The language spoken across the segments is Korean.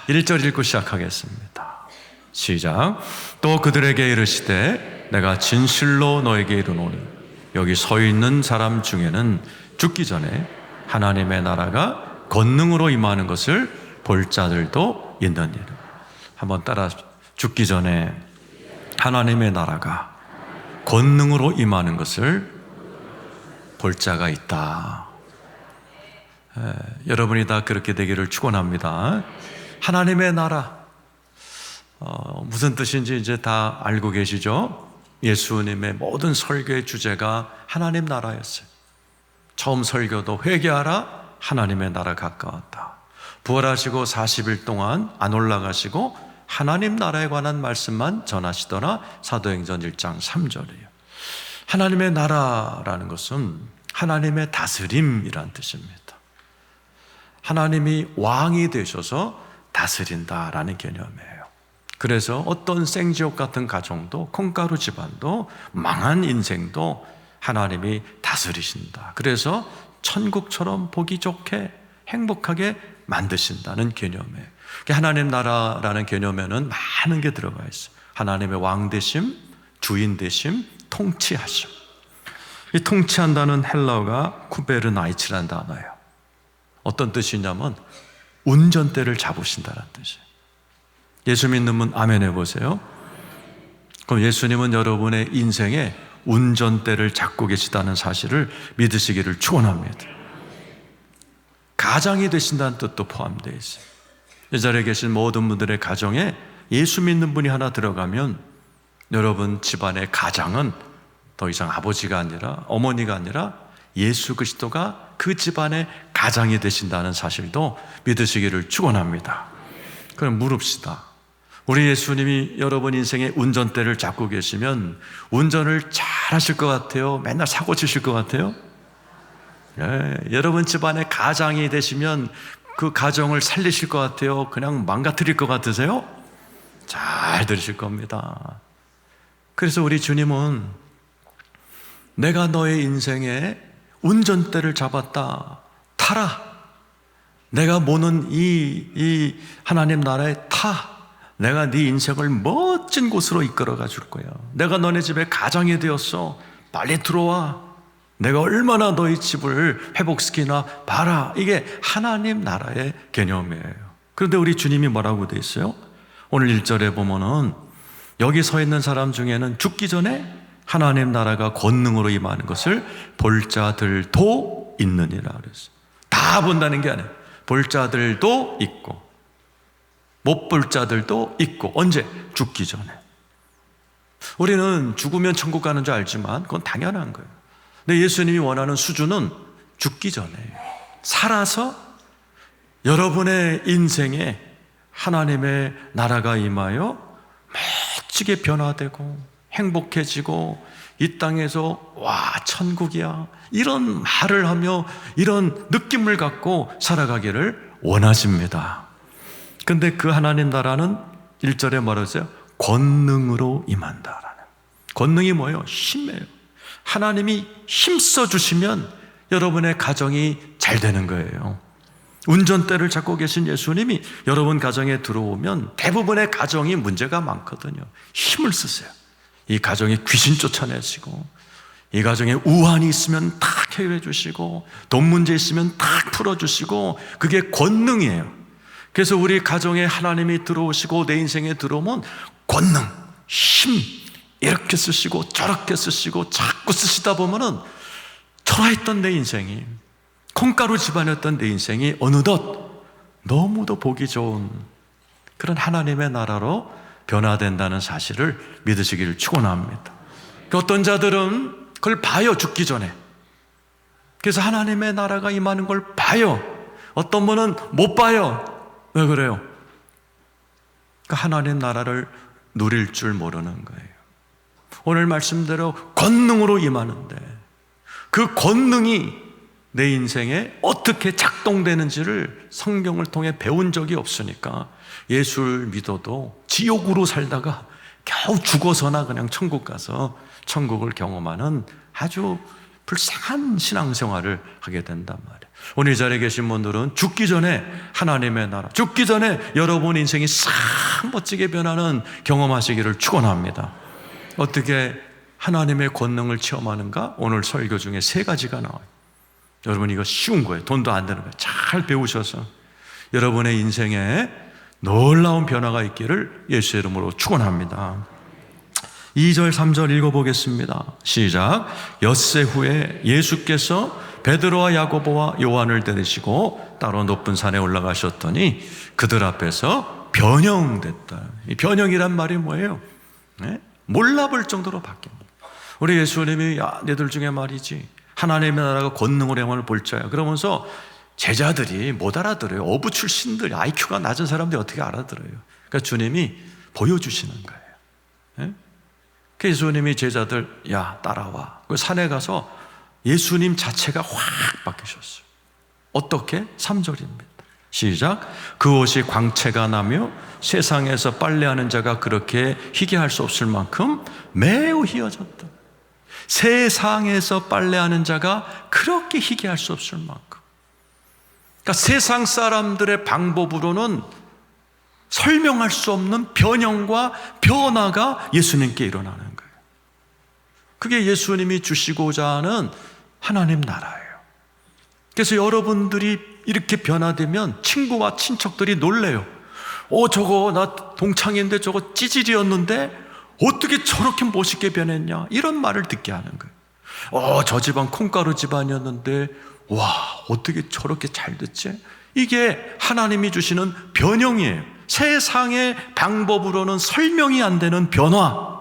1절 읽고 시작하겠습니다. 시작. 또 그들에게 이르시되 내가 진실로 너에게 이르노니 여기 서 있는 사람 중에는 죽기 전에 하나님의 나라가 권능으로 임하는 것을 볼 자들도 있느니라. 한번 따라, 죽기 전에 하나님의 나라가 권능으로 임하는 것을 볼 자가 있다. 여러분이 다 그렇게 되기를 축원합니다. 하나님의 나라, 무슨 뜻인지 이제 다 알고 계시죠? 예수님의 모든 설교의 주제가 하나님 나라였어요. 처음 설교도 회개하라, 하나님의 나라 가까웠다. 부활하시고 40일 동안 안 올라가시고 하나님 나라에 관한 말씀만 전하시더라. 사도행전 1장 3절이에요. 하나님의 나라라는 것은 하나님의 다스림이란 뜻입니다. 하나님이 왕이 되셔서 다스린다라는 개념이에요. 그래서 어떤 생지옥 같은 가정도, 콩가루 집안도, 망한 인생도 하나님이 다스리신다. 그래서 천국처럼 보기 좋게 행복하게 만드신다는 개념이에요. 하나님 나라라는 개념에는 많은 게 들어가 있어요. 하나님의 왕 되심, 주인 되심, 통치하심. 이 통치한다는 헬라어가 쿠베르나이츠라는 단어예요. 어떤 뜻이냐면 운전대를 잡으신다는 뜻이에요. 예수 믿는 분 아멘 해보세요. 그럼 예수님은 여러분의 인생에 운전대를 잡고 계시다는 사실을 믿으시기를 축원합니다. 가장이 되신다는 뜻도 포함되어 있어요. 이 자리에 계신 모든 분들의 가정에 예수 믿는 분이 하나 들어가면 여러분 집안의 가장은 더 이상 아버지가 아니라 어머니가 아니라 예수 그리스도가 그 집안의 가장이 되신다는 사실도 믿으시기를 축원합니다. 그럼 물읍시다. 우리 예수님이 여러분 인생의 운전대를 잡고 계시면 운전을 잘 하실 것 같아요? 맨날 사고 치실 것 같아요? 여러분 집안의 가장이 되시면 그 가정을 살리실 것 같아요? 그냥 망가뜨릴 것 같으세요? 잘 들으실 겁니다. 그래서 우리 주님은 내가 너의 인생에 운전대를 잡았다. 타라. 내가 모는 이 하나님 나라에 타. 내가 네 인생을 멋진 곳으로 이끌어가 줄 거야. 내가 너네 집에 가장이 되었어. 빨리 들어와. 내가 얼마나 너희 집을 회복시키나 봐라. 이게 하나님 나라의 개념이에요. 그런데 우리 주님이 뭐라고 돼 있어요? 오늘 1절에 보면은 여기 서 있는 사람 중에는 죽기 전에 하나님 나라가 권능으로 임하는 것을 볼 자들도 있느니라 그랬어요. 다 본다는 게 아니에요. 볼 자들도 있고 못 볼 자들도 있고. 언제? 죽기 전에. 우리는 죽으면 천국 가는 줄 알지만 그건 당연한 거예요. 근데 예수님이 원하는 수준은 죽기 전에요. 살아서 여러분의 인생에 하나님의 나라가 임하여 멋지게 변화되고 행복해지고 이 땅에서 와 천국이야 이런 말을 하며 이런 느낌을 갖고 살아가기를 원하십니다. 근데 그 하나님 나라는 1절에 말하세요. 권능으로 임한다라는. 권능이 뭐예요? 힘이에요. 하나님이 힘써 주시면 여러분의 가정이 잘 되는 거예요. 운전대를 잡고 계신 예수님이 여러분 가정에 들어오면 대부분의 가정이 문제가 많거든요. 힘을 쓰세요. 이 가정에 귀신 쫓아내시고 이 가정에 우환이 있으면 탁 해결해 주시고 돈 문제 있으면 탁 풀어주시고 그게 권능이에요. 그래서 우리 가정에 하나님이 들어오시고 내 인생에 들어오면 권능, 힘 이렇게 쓰시고 저렇게 쓰시고 자꾸 쓰시다 보면은 초라했던 내 인생이 콩가루 집안이었던 내 인생이 어느덧 너무도 보기 좋은 그런 하나님의 나라로 변화된다는 사실을 믿으시기를 축원합니다. 어떤 자들은 그걸 봐요. 죽기 전에. 그래서 하나님의 나라가 임하는 걸 봐요. 어떤 분은 못 봐요. 왜 그래요? 하나님 나라를 누릴 줄 모르는 거예요. 오늘 말씀대로 권능으로 임하는데 그 권능이 내 인생에 어떻게 작동되는지를 성경을 통해 배운 적이 없으니까 예수를 믿어도 지옥으로 살다가 겨우 죽어서나 그냥 천국 가서 천국을 경험하는 아주 불쌍한 신앙생활을 하게 된단 말이에요. 오늘 이 자리에 계신 분들은 죽기 전에 하나님의 나라, 죽기 전에 여러분 인생이 싹 멋지게 변하는 경험하시기를 축원합니다. 어떻게 하나님의 권능을 체험하는가? 오늘 설교 중에 3가지가 나와요. 여러분 이거 쉬운 거예요. 돈도 안 드는 거예요. 잘 배우셔서 여러분의 인생에 놀라운 변화가 있기를 예수의 이름으로 축원합니다. 2절 3절 읽어보겠습니다. 시작. 엿새 후에 예수께서 베드로와 야고보와 요한을 데리시고 따로 높은 산에 올라가셨더니 그들 앞에서 변형됐다. 이 변형이란 말이 뭐예요? 네? 몰라볼 정도로 바뀝니다. 우리 예수님이 야 너희들 중에 말이지 하나님의 나라가 권능으로 행함을 볼 자야 그러면서 제자들이 못 알아들어요. 어부 출신들 IQ가 낮은 사람들이 어떻게 알아들어요? 그러니까 주님이 보여주시는 거예요. 네? 그 예수님이 제자들 야 따라와. 그 산에 가서 예수님 자체가 확 바뀌셨어요. 어떻게? 3절입니다. 시작. 그 옷이 광채가 나며 세상에서 빨래하는 자가 그렇게 희게 할 수 없을 만큼 매우 희어졌다. 세상에서 빨래하는 자가 그렇게 희게 할 수 없을 만큼. 그러니까 세상 사람들의 방법으로는 설명할 수 없는 변형과 변화가 예수님께 일어나는 거예요. 그게 예수님이 주시고자 하는 하나님 나라예요. 그래서 여러분들이 이렇게 변화되면 친구와 친척들이 놀래요. 저거 나 동창인데 저거 찌질이었는데 어떻게 저렇게 멋있게 변했냐 이런 말을 듣게 하는 거예요. 저 집안 콩가루 집안이었는데 와 어떻게 저렇게 잘 됐지? 이게 하나님이 주시는 변형이에요. 세상의 방법으로는 설명이 안 되는 변화.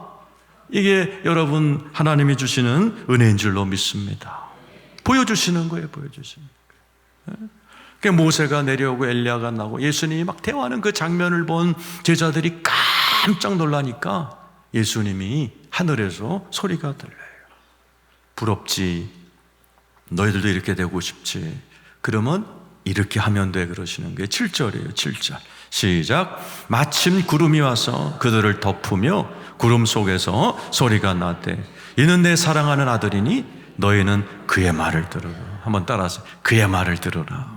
이게 여러분 하나님이 주시는 은혜인 줄로 믿습니다. 보여주시는 거예요. 보여주시는 거예요. 그러니까 모세가 내려오고 엘리야가 나오고 예수님이 막 대화하는 그 장면을 본 제자들이 깜짝 놀라니까 예수님이 하늘에서 소리가 들려요. 부럽지? 너희들도 이렇게 되고 싶지? 그러면 이렇게 하면 돼 그러시는 게 7절이에요. 7절 시작. 마침 구름이 와서 그들을 덮으며 구름 속에서 소리가 나되 이는 내 사랑하는 아들이니 너희는 그의 말을 들으라. 한번 따라서 그의 말을 들으라.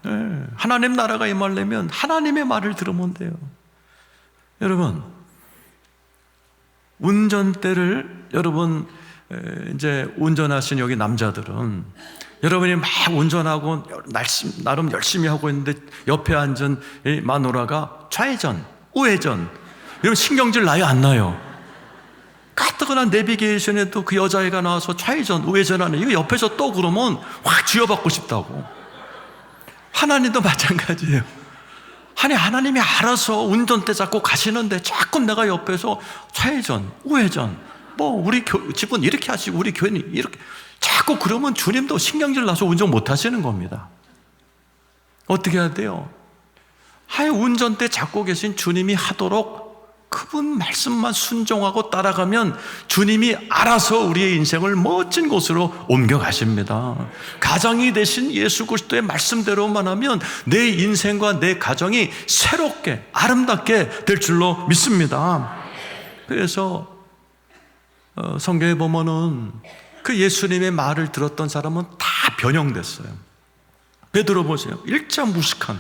네, 하나님 나라가 임하려면 하나님의 말을 들으면 돼요. 여러분 운전대를 여러분 이제 운전하신 여기 남자들은 여러분이 막 운전하고 나름 열심히 하고 있는데 옆에 앉은 이 마누라가 좌회전, 우회전 이러면 신경질 나요 안 나요? 가뜩이나 내비게이션에도 그 여자애가 나와서 좌회전, 우회전하는 이거 옆에서 또 그러면 확 쥐어받고 싶다고. 하나님도 마찬가지예요. 아니 하나님이 알아서 운전대 잡고 가시는데 자꾸 내가 옆에서 좌회전, 우회전 뭐 우리 집은 이렇게 하시고 우리 교회는 이렇게 자꾸 그러면 주님도 신경질 나서 운전 못 하시는 겁니다. 어떻게 해야 돼요? 운전대 잡고 계신 주님이 하도록 그분 말씀만 순종하고 따라가면 주님이 알아서 우리의 인생을 멋진 곳으로 옮겨가십니다. 가장이 되신 예수 그리스도의 말씀대로만 하면 내 인생과 내 가정이 새롭게 아름답게 될 줄로 믿습니다. 그래서 성경에 보면은 그 예수님의 말을 들었던 사람은 다 변형됐어요. 베드로 보세요. 일자무식한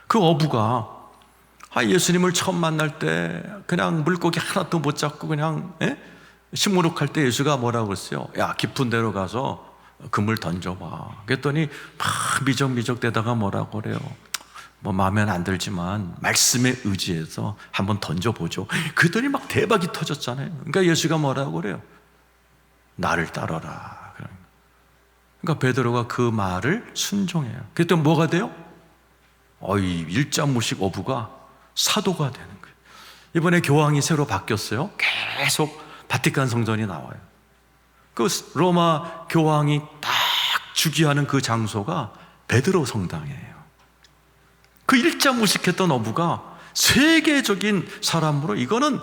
그 어부가 예수님을 처음 만날 때 그냥 물고기 하나도 못 잡고 그냥 시무룩할 때 예수가 뭐라고 했어요? 야 깊은 데로 가서 그물 던져봐. 그랬더니 막 미적미적대다가 뭐라고 그래요? 뭐 마음에 안 들지만 말씀에 의지해서 한번 던져보죠. 그랬더니 막 대박이 터졌잖아요. 그러니까 예수가 뭐라고 그래요? 나를 따라라. 그러니까 베드로가 그 말을 순종해요. 그랬더니 뭐가 돼요? 이 일자무식 어부가 사도가 되는 거예요. 이번에 교황이 새로 바뀌었어요. 계속 바티칸 성전이 나와요. 그 로마 교황이 딱 주기하는 그 장소가 베드로 성당이에요. 그 일자무식했던 어부가 세계적인 사람으로 이거는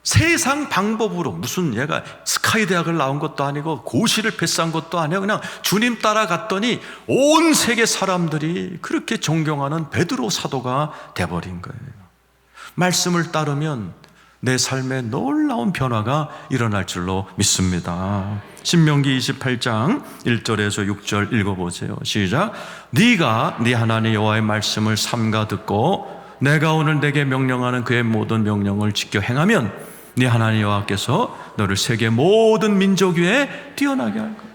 세상 방법으로 무슨 얘가 스카이 대학을 나온 것도 아니고 고시를 패스한 것도 아니고 그냥 주님 따라갔더니 온 세계 사람들이 그렇게 존경하는 베드로 사도가 돼버린 거예요. 말씀을 따르면 내 삶에 놀라운 변화가 일어날 줄로 믿습니다. 신명기 28장 1절에서 6절 읽어보세요. 시작. 네가 네 하나님 여호와의 말씀을 삼가 듣고 내가 오늘 내게 명령하는 그의 모든 명령을 지켜 행하면 네 하나님 여호와께서 너를 세계 모든 민족 위에 뛰어나게 할 거야.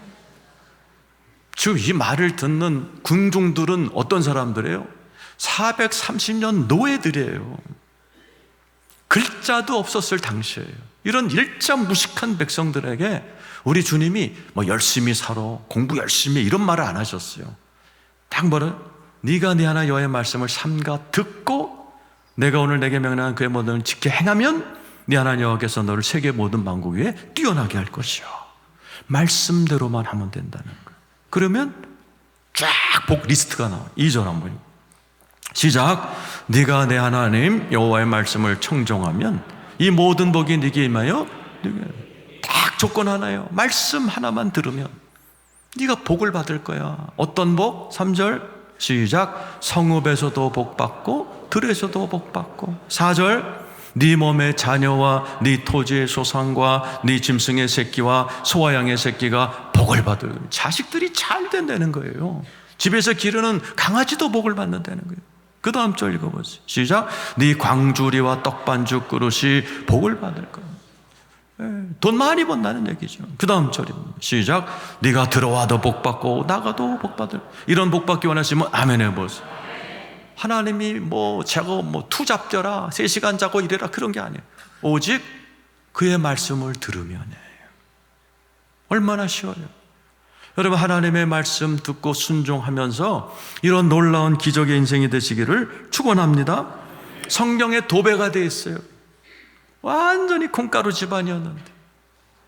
지금 이 말을 듣는 군중들은 어떤 사람들이에요? 430년 노예들이에요. 글자도 없었을 당시에요. 이런 일자무식한 백성들에게 우리 주님이 열심히 살아, 공부 열심히 해, 이런 말을 안 하셨어요. 딱 뭐래? 네가 네 하나님 여호와의 말씀을 삼가 듣고 내가 오늘 내게 명령한 그의 모든 을 지켜 행하면 네 하나님 여호와께서 너를 세계 모든 만국 위에 뛰어나게 할 것이요. 말씀대로만 하면 된다는 거예요. 그러면 쫙 복 리스트가 나와요. 2절 한번 시작. 네가 내 하나님 여호와의 말씀을 청종하면 이 모든 복이 네게 임하여 딱 조건 하나예요. 말씀 하나만 들으면 네가 복을 받을 거야. 어떤 복? 3절 시작. 성읍에서도 복받고 들에서도 복받고. 4절 네 몸의 자녀와 네 토지의 소산과 네 짐승의 새끼와 소와 양의 새끼가 복을 받을. 자식들이 잘 된다는 거예요. 집에서 기르는 강아지도 복을 받는다는 거예요. 그 다음 절 읽어보세요. 시작. 네 광주리와 떡반죽 그릇이 복을 받을 거야. 돈 많이 번다는 얘기죠. 그 다음 절입니다. 시작. 네가 들어와도 복받고 나가도 복받을. 이런 복받기 원하시면 아멘 해보세요. 하나님이 자고 투잡져라 3시간 자고 이래라 그런 게 아니에요. 오직 그의 말씀을 들으면 해요. 얼마나 쉬워요. 여러분, 하나님의 말씀 듣고 순종하면서 이런 놀라운 기적의 인생이 되시기를 축원합니다. 성경에 도배가 되어 있어요. 완전히 콩가루 집안이었는데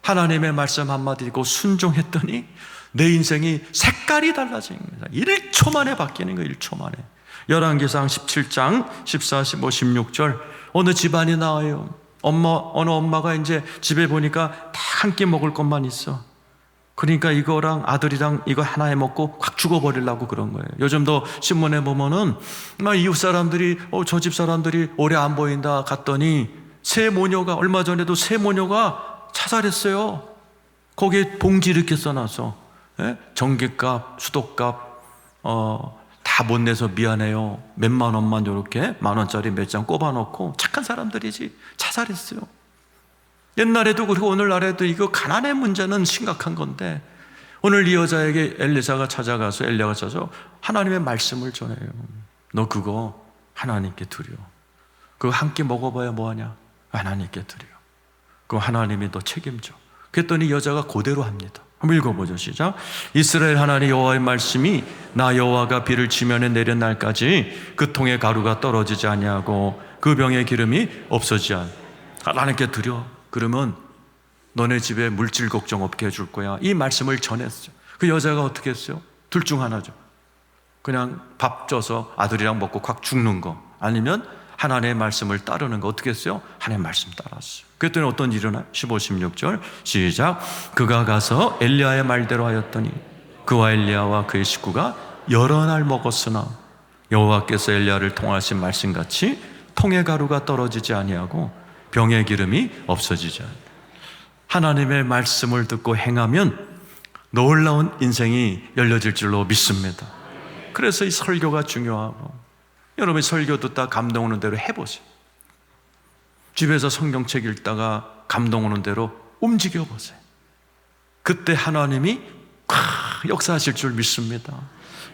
하나님의 말씀 한마디 듣고 순종했더니 내 인생이 색깔이 달라진 겁니다. 1초 만에 바뀌는 거예요. 1초 만에. 열왕기상 17장 14, 15, 16절 어느 집안이 나와요. 어느 엄마가 이제 집에 보니까 다 한 끼 먹을 것만 있어. 그러니까 이거랑 아들이랑 이거 하나 해 먹고 확 죽어버리려고 그런 거예요. 요즘도 신문에 보면은 이웃 사람들이 저 집 사람들이 오래 안 보인다 갔더니 새 모녀가 얼마 전에도 새 모녀가 자살했어요. 거기에 봉지 이렇게 써놔서 전기값, 수도값 다 못 내서 미안해요. 몇만 원만 이렇게 10,000원짜리 몇 장 꼽아놓고 착한 사람들이지 자살했어요. 옛날에도 그리고 오늘날에도 이거 가난의 문제는 심각한 건데 오늘 이 여자에게 엘리야가 찾아가서 하나님의 말씀을 전해요. 너 그거 하나님께 드려. 그거 한 끼 먹어봐야 뭐하냐? 하나님께 드려. 그거 하나님이 너 책임져. 그랬더니 여자가 그대로 합니다. 한번 읽어보죠. 시작. 이스라엘 하나님 여호와의 말씀이 나 여호와가 비를 지면에 내린 날까지 그 통에 가루가 떨어지지 아니하고 그 병에 기름이 없어지지 않아. 하나님께 드려. 그러면 너네 집에 물질 걱정 없게 해줄 거야. 이 말씀을 전했어요. 그 여자가 어떻게 했어요? 둘 중 하나죠. 그냥 밥 줘서 아들이랑 먹고 확 죽는 거, 아니면 하나님의 말씀을 따르는 거. 어떻게 했어요? 하나님의 말씀 따랐어요. 그랬더니 어떤 일이 일어나요? 15, 16절 시작. 그가 가서 엘리야의 말대로 하였더니 그와 엘리야와 그의 식구가 여러 날 먹었으나 여호와께서 엘리야를 통하신 말씀같이 통의 가루가 떨어지지 아니하고 병의 기름이 없어지지 않아요. 하나님의 말씀을 듣고 행하면 놀라운 인생이 열려질 줄로 믿습니다. 그래서 이 설교가 중요하고, 여러분이 설교 듣다 감동 오는 대로 해보세요. 집에서 성경책 읽다가 감동 오는 대로 움직여 보세요. 그때 하나님이 역사하실 줄 믿습니다.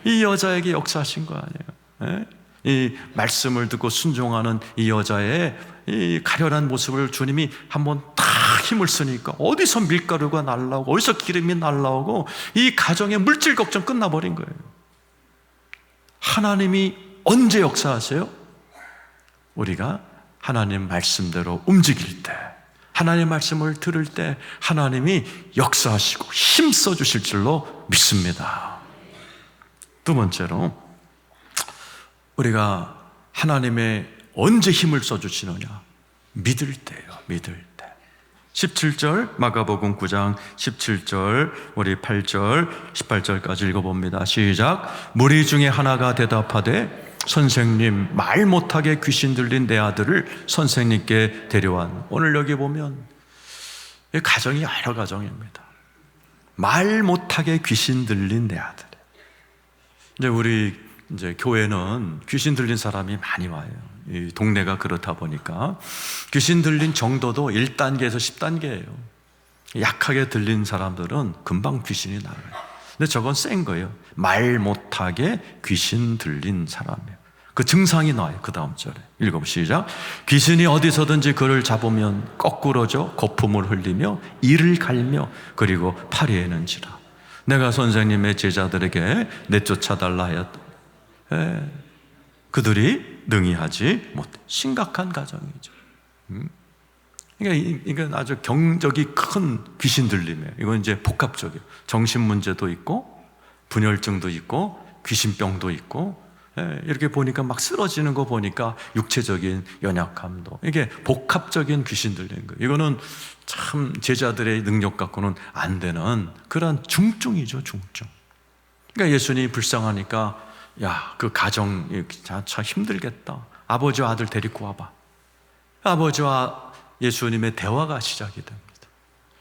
이 여자에게 역사하신 거 아니에요. 이 말씀을 듣고 순종하는 이 여자의 이 가련한 모습을 주님이 한번 딱 힘을 쓰니까 어디서 밀가루가 날라오고 어디서 기름이 날라오고 이 가정의 물질 걱정 끝나버린 거예요. 하나님이 언제 역사하세요? 우리가 하나님 말씀대로 움직일 때, 하나님의 말씀을 들을 때 하나님이 역사하시고 힘써 주실 줄로 믿습니다. 두 번째로, 우리가 하나님의 언제 힘을 써주시느냐? 믿을 때예요. 믿을 때. 17절 마가복음 9장 17절 우리 8절 18절까지 읽어봅니다. 시작. 무리 중에 하나가 대답하되 선생님, 말 못하게 귀신 들린 내 아들을 선생님께 데려왔. 오늘 여기 보면 가정이 여러 가정입니다. 말 못하게 귀신 들린 내 아들. 이제 우리 교회는 귀신 들린 사람이 많이 와요. 이 동네가 그렇다 보니까 귀신 들린 정도도 1단계에서 10단계예요. 약하게 들린 사람들은 금방 귀신이 나가요. 근데 저건 센 거예요. 말 못하게 귀신 들린 사람이에요. 그 증상이 나와요. 그 다음 절에 시작. 귀신이 어디서든지 그를 잡으면 거꾸러져 거품을 흘리며 이를 갈며 그리고 파리에는 지라. 내가 선생님의 제자들에게 내쫓아달라 하였다. 그들이 능히 하지 못해. 심각한 가정이죠. 그러니까 이건 아주 경적이 큰 귀신 들림이에요. 이건 이제 복합적이에요. 정신 문제도 있고 분열증도 있고 귀신병도 있고, 이렇게 보니까 막 쓰러지는 거 보니까 육체적인 연약함도, 이게 복합적인 귀신 들리는 거예요. 이거는 참 제자들의 능력 갖고는 안 되는 그런 중증이죠, 중증. 그러니까 예수님이 불쌍하니까 야, 그 가정 참 힘들겠다. 아버지와 아들 데리고 와봐. 아버지와 예수님의 대화가 시작이 됩니다.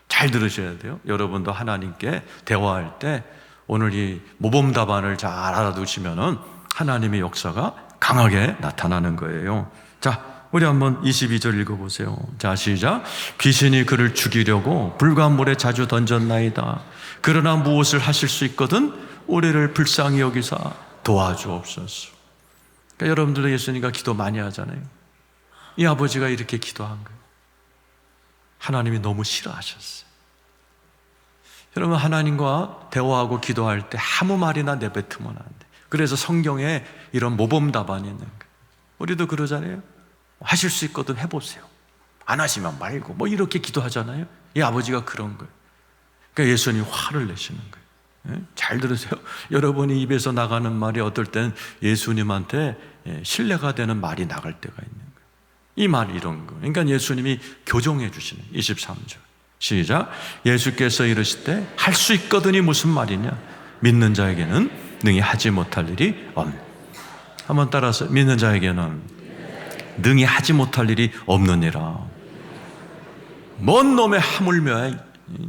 잘 들으셔야 돼요. 여러분도 하나님께 대화할 때 오늘 이 모범 답안을 잘 알아두시면은 하나님의 역사가 강하게 나타나는 거예요. 자, 우리 한번 22절 읽어보세요. 자, 시작. 귀신이 그를 죽이려고 불과 물에 자주 던졌나이다. 그러나 무엇을 하실 수 있거든 우리를 불쌍히 여기사 도와주옵소서. 그러니까 여러분들도 예수님과 기도 많이 하잖아요. 이 아버지가 이렇게 기도한 거예요. 하나님이 너무 싫어하셨어요. 여러분, 하나님과 대화하고 기도할 때 아무 말이나 내뱉으면 안 돼. 그래서 성경에 이런 모범 답안이 있는 거예요. 우리도 그러잖아요. 하실 수 있거든 해보세요. 안 하시면 말고 뭐 이렇게 기도하잖아요. 이 아버지가 그런 거예요. 그러니까 예수님이 화를 내시는 거예요. 잘 들으세요. 여러분이 입에서 나가는 말이 어떨 땐 예수님한테 신뢰가 되는 말이 나갈 때가 있는 거예요. 이 말이 이런 거. 그러니까 예수님이 교정해 주시는 23절 시작. 예수께서 이르시되 할 수 있거든이 무슨 말이냐? 믿는 자에게는 능히 하지 못할 일이 없는. 한번 따라서 믿는 자에게는 능히 하지 못할 일이 없느니라. 뭔 놈의 하물며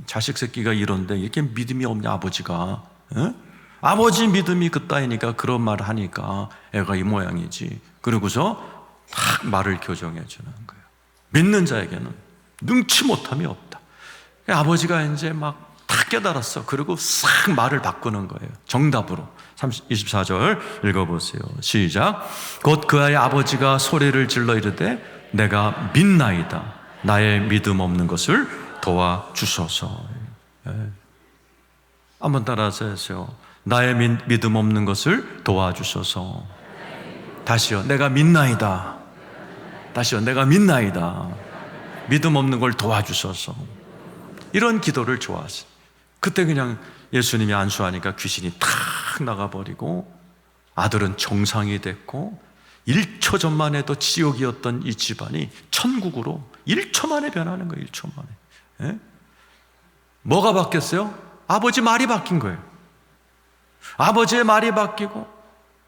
자식 새끼가 이런데 이렇게 믿음이 없냐 아버지가. 아버지 믿음이 그따위니까 그런 말을 하니까 애가 이 모양이지. 그러고서 딱 말을 교정해 주는 거예요. 믿는 자에게는 능치 못함이 없다. 아버지가 이제 막 딱 깨달았어. 그리고 싹 말을 바꾸는 거예요. 정답으로. 24절 읽어보세요. 시작. 곧 그 아이의 아버지가 소리를 질러 이르되 내가 믿나이다. 나의 믿음 없는 것을 도와주소서. 한번 따라서 하세요. 나의 믿음 없는 것을 도와주소서. 다시요. 내가 믿나이다. 다시요. 내가 믿나이다. 믿음 없는 걸 도와주소서. 이런 기도를 좋아하세요. 그때 그냥 예수님이 안수하니까 귀신이 탁 나가버리고 아들은 정상이 됐고 1초 전만 해도 지옥이었던 이 집안이 천국으로 1초 만에 변하는 거예요. 1초 만에. 뭐가 바뀌었어요? 아버지 말이 바뀐 거예요. 아버지의 말이 바뀌고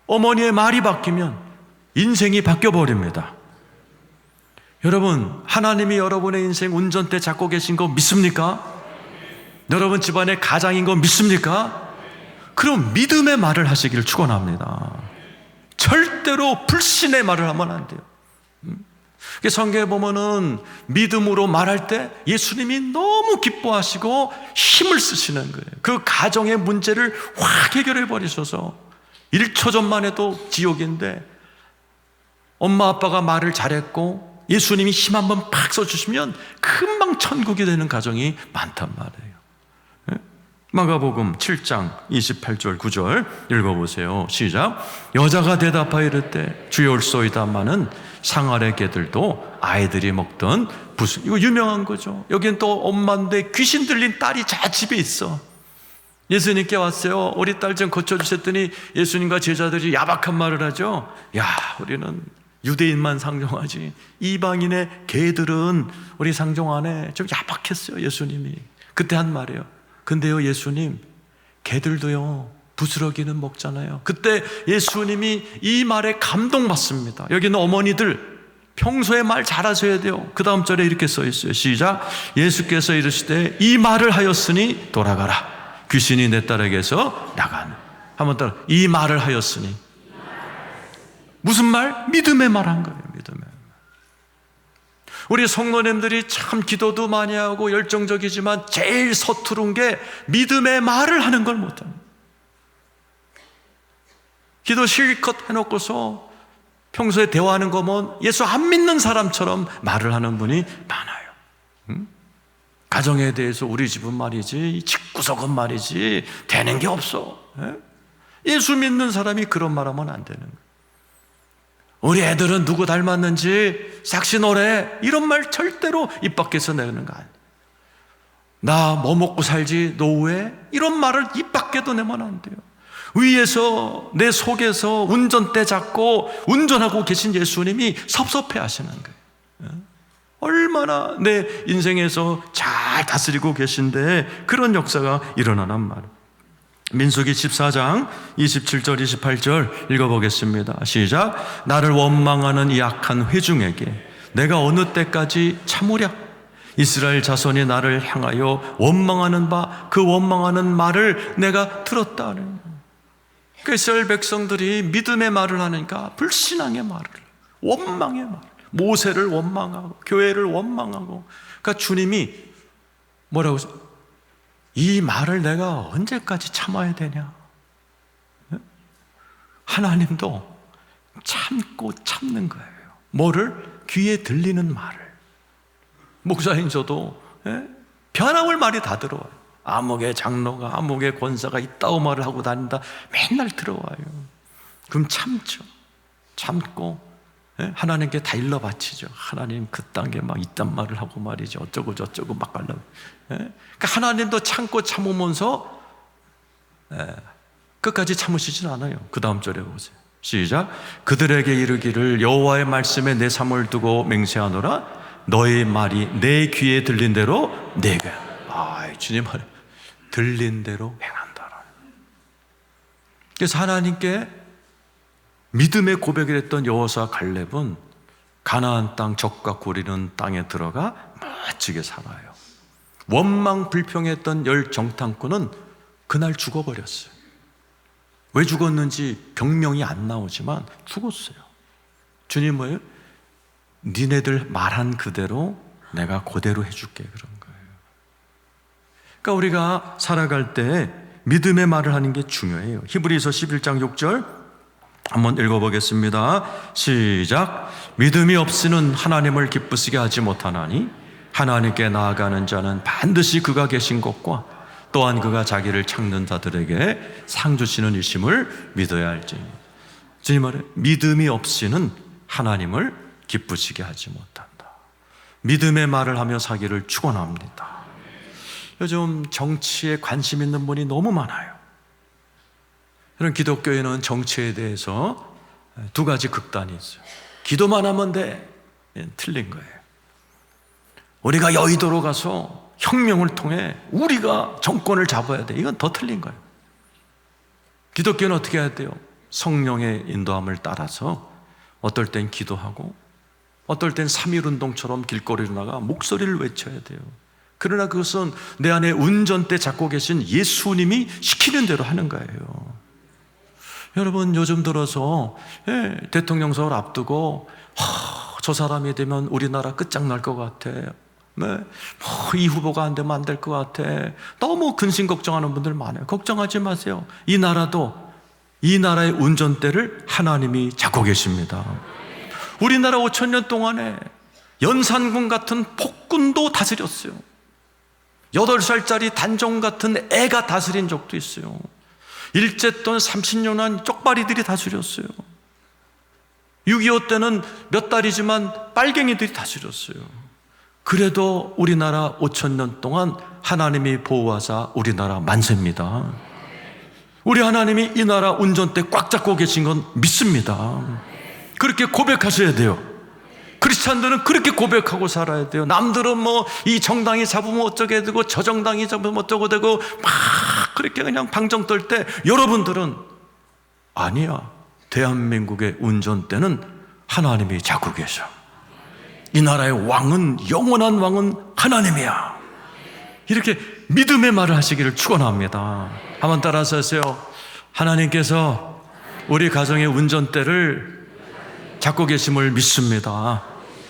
어머니의 말이 바뀌면 인생이 바뀌어버립니다. 여러분, 하나님이 여러분의 인생 운전대 잡고 계신 거 믿습니까? 여러분 집안의 가장인 거 믿습니까? 그럼 믿음의 말을 하시기를 축원합니다. 절대로 불신의 말을 하면 안 돼요. 성경에 보면은 믿음으로 말할 때 예수님이 너무 기뻐하시고 힘을 쓰시는 거예요. 그 가정의 문제를 확 해결해 버리셔서 1초 전만 해도 지옥인데 엄마 아빠가 말을 잘했고 예수님이 힘 한번 팍 써주시면 금방 천국이 되는 가정이 많단 말이에요. 마가복음 7장 28절 9절 읽어보세요. 시작. 여자가 대답하여 이르되 주여 올소이다마는 상아래 개들도 아이들이 먹던 부스. 이거 유명한 거죠. 여기는 또 엄마인데 귀신 들린 딸이 집에 있어. 예수님께 왔어요. 우리 딸 좀 고쳐주셨더니 예수님과 제자들이 야박한 말을 하죠. 야, 우리는 유대인만 상종하지 이방인의 개들은 우리 상종 안 해. 좀 야박했어요. 예수님이 그때 한 말이에요. 근데요 예수님, 개들도요 부스러기는 먹잖아요. 그때 예수님이 이 말에 감동받습니다. 여기는 어머니들 평소에 말 잘하셔야 돼요. 그 다음 절에 이렇게 써 있어요. 시작. 예수께서 이르시되 이 말을 하였으니 돌아가라. 귀신이 내 딸에게서 나가는. 한번 따라. 이 말을 하였으니. 무슨 말? 믿음의 말 한 거예요. 믿음의 말. 우리 성도님들이 참 기도도 많이 하고 열정적이지만 제일 서투른 게 믿음의 말을 하는 걸 못합니다. 기도 실컷 해놓고서 평소에 대화하는 거면 예수 안 믿는 사람처럼 말을 하는 분이 많아요. 가정에 대해서 우리 집은 말이지, 집구석은 말이지, 되는 게 없어. 예수 믿는 사람이 그런 말 하면 안 되는 거예요. 우리 애들은 누구 닮았는지 싹시노래 이런 말 절대로 입 밖에서 내는 거 아니에요. 나 뭐 먹고 살지 노후에 이런 말을 입 밖에도 내면 안 돼요. 위에서 내 속에서 운전대 잡고 운전하고 계신 예수님이 섭섭해 하시는 거예요. 얼마나 내 인생에서 잘 다스리고 계신데 그런 역사가 일어나란 말이에요. 민수기 14장 27절 28절 읽어보겠습니다. 시작. 나를 원망하는 이 악한 회중에게 내가 어느 때까지 참으랴. 이스라엘 자손이 나를 향하여 원망하는 바 그 원망하는 말을 내가 들었다. 이스라엘 백성들이 믿음의 말을 하니까 불신앙의 말을, 원망의 말, 모세를 원망하고 교회를 원망하고. 그러니까 주님이 뭐라고 하세요? 이 말을 내가 언제까지 참아야 되냐? 하나님도 참고 참는 거예요. 뭐를? 귀에 들리는 말을. 목사인 저도 변함을 말이 다 들어와요. 암흑의 장로가, 암흑의 권사가 있다고 말을 하고 다닌다. 맨날 들어와요. 그럼 참죠. 참고 하나님께 다 일러 바치죠. 하나님 그딴 게 막 있단 말을 하고 말이죠. 어쩌고 저쩌고 막 하려고. 그러니까 하나님도 참고 참으면서 끝까지 참으시진 않아요. 그 다음 절에 보세요. 시작. 그들에게 이르기를 여호와의 말씀에 내 삶을 두고 맹세하노라. 너의 말이 내 귀에 들린 대로 내가 주님 말 들린 대로 행한다. 그래서 하나님께 믿음의 고백을 했던 여호수아 갈렙은 가나안 땅 적과 고리는 땅에 들어가 멋지게 살아요. 원망 불평했던 열 정탐꾼은 그날 죽어버렸어요. 왜 죽었는지 병명이 안 나오지만 죽었어요. 주님 뭐예요? 니네들 말한 그대로 내가 그대로 해줄게 그런 거예요. 그러니까 우리가 살아갈 때 믿음의 말을 하는 게 중요해요. 히브리서 11장 6절 한번 읽어보겠습니다. 시작. 믿음이 없이는 하나님을 기쁘시게 하지 못하나니 하나님께 나아가는 자는 반드시 그가 계신 것과 또한 그가 자기를 찾는 자들에게 상 주시는 이심을 믿어야 할지. 주님 말해 믿음이 없이는 하나님을 기쁘시게 하지 못한다. 믿음의 말을 하며 사기를 축원합니다. 요즘 정치에 관심 있는 분이 너무 많아요. 그런 기독교에는 정치에 대해서 두 가지 극단이 있어요. 기도만 하면 돼. 틀린 거예요. 우리가 여의도로 가서 혁명을 통해 우리가 정권을 잡아야 돼. 이건 더 틀린 거예요. 기독교는 어떻게 해야 돼요? 성령의 인도함을 따라서 어떨 땐 기도하고 어떨 땐 3.1운동처럼 길거리로 나가 목소리를 외쳐야 돼요. 그러나 그것은 내 안에 운전대 잡고 계신 예수님이 시키는 대로 하는 거예요. 여러분 요즘 들어서 대통령 선거를 앞두고 저 사람이 되면 우리나라 끝장날 것 같아. 이 후보가 안 되면 안 될 것 같아. 너무 근심 걱정하는 분들 많아요. 걱정하지 마세요. 이 나라의 운전대를 하나님이 잡고 계십니다. 우리나라 5,000년 동안에 연산군 같은 폭군도 다스렸어요. 8살짜리 단종 같은 애가 다스린 적도 있어요. 일제돈 30년 한 쪽발이들이 다스렸어요. 6.25 때는 몇 달이지만 빨갱이들이 다스렸어요. 그래도 우리나라 5,000년 동안 하나님이 보호하사 우리나라 만세입니다. 우리 하나님이 이 나라 운전대 꽉 잡고 계신 건 믿습니다. 그렇게 고백하셔야 돼요. 크리스찬들은 그렇게 고백하고 살아야 돼요. 남들은 뭐 이 정당이 잡으면 어쩌게 되고 저 정당이 잡으면 어쩌고 되고 막 그렇게 그냥 방정 떨 때, 여러분들은 아니야, 대한민국의 운전대는 하나님이 잡고 계셔. 이 나라의 왕은, 영원한 왕은 하나님이야. 이렇게 믿음의 말을 하시기를 축원합니다. 한번 따라서 하세요. 하나님께서 우리 가정의 운전대를 잡고 계심을 믿습니다.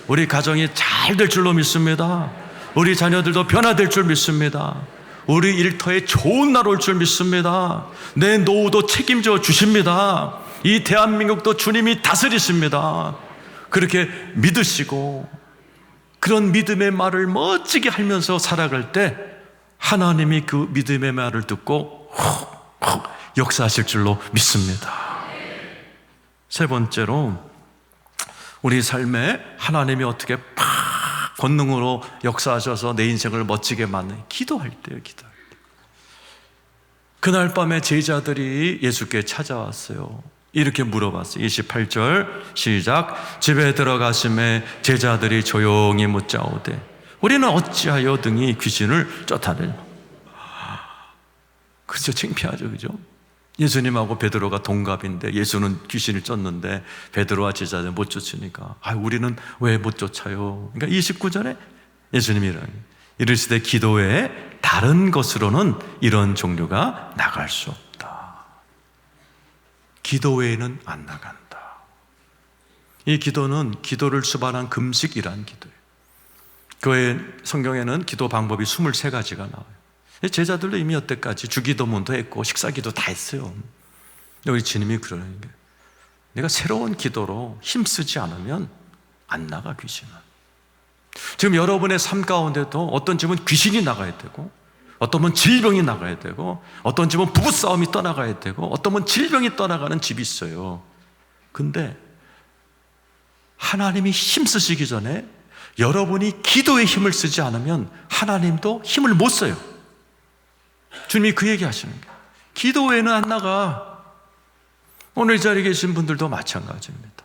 우리 가정이 잘 될 줄로 믿습니다. 우리 자녀들도 변화될 줄 믿습니다. 우리 일터에 좋은 날 올 줄 믿습니다. 내 노후도 책임져 주십니다. 이 대한민국도 주님이 다스리십니다. 그렇게 믿으시고 그런 믿음의 말을 멋지게 하면서 살아갈 때 하나님이 그 믿음의 말을 듣고 역사하실 줄로 믿습니다. 세 번째로, 우리 삶에 하나님이 어떻게 권능으로 역사하셔서 내 인생을 멋지게 만든, 기도할 때요. 기도할 때. 그날 밤에 제자들이 예수께 찾아왔어요. 이렇게 물어봤어요. 28절 시작. 집에 들어가심에 제자들이 조용히 묻자오되 우리는 어찌하여 등이 귀신을 쫓아내노? 그렇죠. 창피하죠. 그죠? 예수님하고 베드로가 동갑인데 예수는 귀신을 쫓는데 베드로와 제자들 못 쫓으니까 우리는 왜 못 쫓아요? 그러니까 29절에 예수님이 이르시되 기도 외에 다른 것으로는 이런 종류가 나갈 수 없다. 기도 외에는 안 나간다. 이 기도는 기도를 수반한 금식이란 기도예요. 교회 성경에는 기도 방법이 23가지가 나와요. 제자들도 이미 여태까지 주기도문도 했고 식사기도 다 했어요. 우리 주님이 그러는 거예요. 내가 새로운 기도로 힘쓰지 않으면 안 나가, 귀신은. 지금 여러분의 삶 가운데도 어떤 집은 귀신이 나가야 되고, 어떤 분 질병이 나가야 되고, 어떤 집은 부부싸움이 떠나가야 되고, 어떤 분 질병이 떠나가는 집이 있어요. 근데 하나님이 힘쓰시기 전에 여러분이 기도에 힘을 쓰지 않으면 하나님도 힘을 못 써요. 주님이 그 얘기 하시는 거예요. 기도 외에는 안 나가. 오늘 이 자리에 계신 분들도 마찬가지입니다.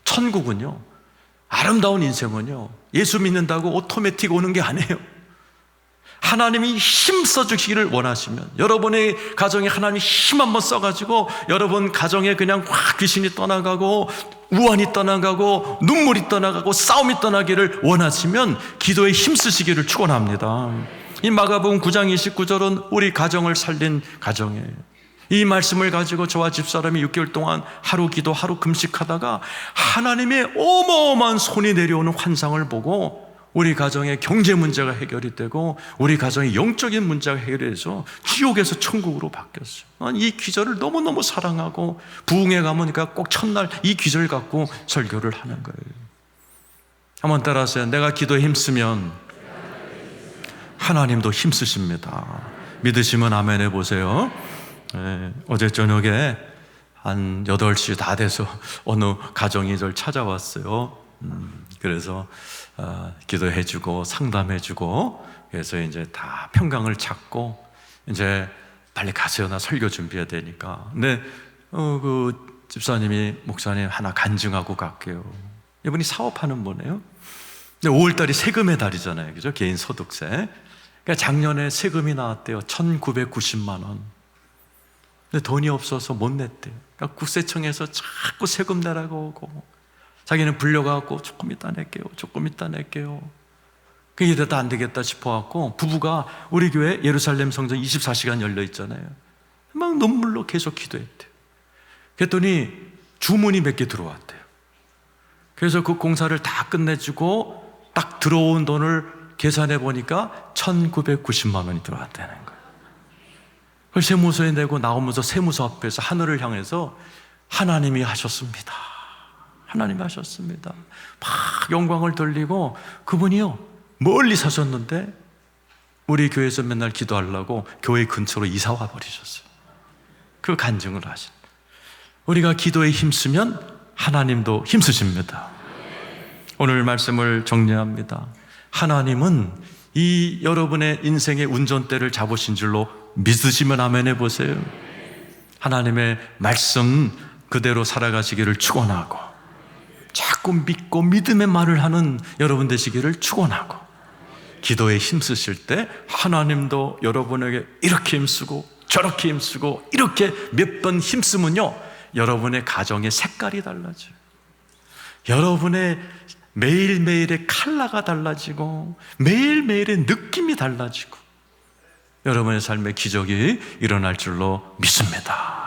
천국은요, 아름다운 인생은요, 예수 믿는다고 오토매틱 오는 게 아니에요. 하나님이 힘 써주시기를 원하시면, 여러분의 가정에 하나님이 힘 한번 써가지고 여러분 가정에 그냥 확 귀신이 떠나가고 우환이 떠나가고 눈물이 떠나가고 싸움이 떠나기를 원하시면 기도에 힘 쓰시기를 축원합니다. 이 마가복음 9장 29절은 우리 가정을 살린 가정이에요. 이 말씀을 가지고 저와 집사람이 6개월 동안 하루 기도 하루 금식하다가 하나님의 어마어마한 손이 내려오는 환상을 보고 우리 가정의 경제 문제가 해결이 되고 우리 가정의 영적인 문제가 해결해서 지옥에서 천국으로 바뀌었어요. 이 기절을 너무너무 사랑하고 부흥회 가면 꼭 첫날 이 기절 갖고 설교를 하는 거예요. 한번 따라하세요. 내가 기도에 힘쓰면 하나님도 힘쓰십니다. 믿으시면 아멘 해보세요. 어제 저녁에 한 8시 다 돼서 어느 가정이 저를 찾아왔어요. 그래서 기도해주고 상담해주고 그래서 이제 다 평강을 찾고 이제 빨리 가세요. 나 설교 준비해야 되니까. 근데 그 집사님이 목사님 하나 간증하고 갈게요. 이분이 사업하는 분이에요. 근데 5월달이 세금의 달이잖아요. 그죠? 개인 소득세. 그러니까 작년에 세금이 나왔대요. 1,990만 원. 근데 돈이 없어서 못 냈대요. 그러니까 국세청에서 자꾸 세금 내라고 오고 자기는 불려가고 조금 이따 낼게요. 조금 이따 낼게요. 그게 이러다 안 되겠다 싶어갖고 부부가 우리 교회 예루살렘 성전 24시간 열려 있잖아요. 막 눈물로 계속 기도했대요. 그랬더니 주문이 몇 개 들어왔대요. 그래서 그 공사를 다 끝내주고 딱 들어온 돈을 계산해 보니까 1,990만 원이 들어왔다는 거예요. 그걸 세무서에 내고 나오면서 세무서 앞에서 하늘을 향해서 하나님이 하셨습니다. 하나님이 하셨습니다. 막 영광을 돌리고 그분이요 멀리 사셨는데 우리 교회에서 맨날 기도하려고 교회 근처로 이사 와 버리셨어요. 그 간증을 하신. 우리가 기도에 힘쓰면 하나님도 힘쓰십니다. 오늘 말씀을 정리합니다. 하나님은 이 여러분의 인생의 운전대를 잡으신 줄로 믿으시면 아멘 해보세요. 하나님의 말씀 그대로 살아가시기를 축원하고 자꾸 믿고 믿음의 말을 하는 여러분 되시기를 축원하고, 기도에 힘쓰실 때 하나님도 여러분에게 이렇게 힘쓰고 저렇게 힘쓰고 이렇게 몇 번 힘쓰면요, 여러분의 가정의 색깔이 달라져요. 여러분의 매일매일의 컬러가 달라지고 매일매일의 느낌이 달라지고 여러분의 삶에 기적이 일어날 줄로 믿습니다.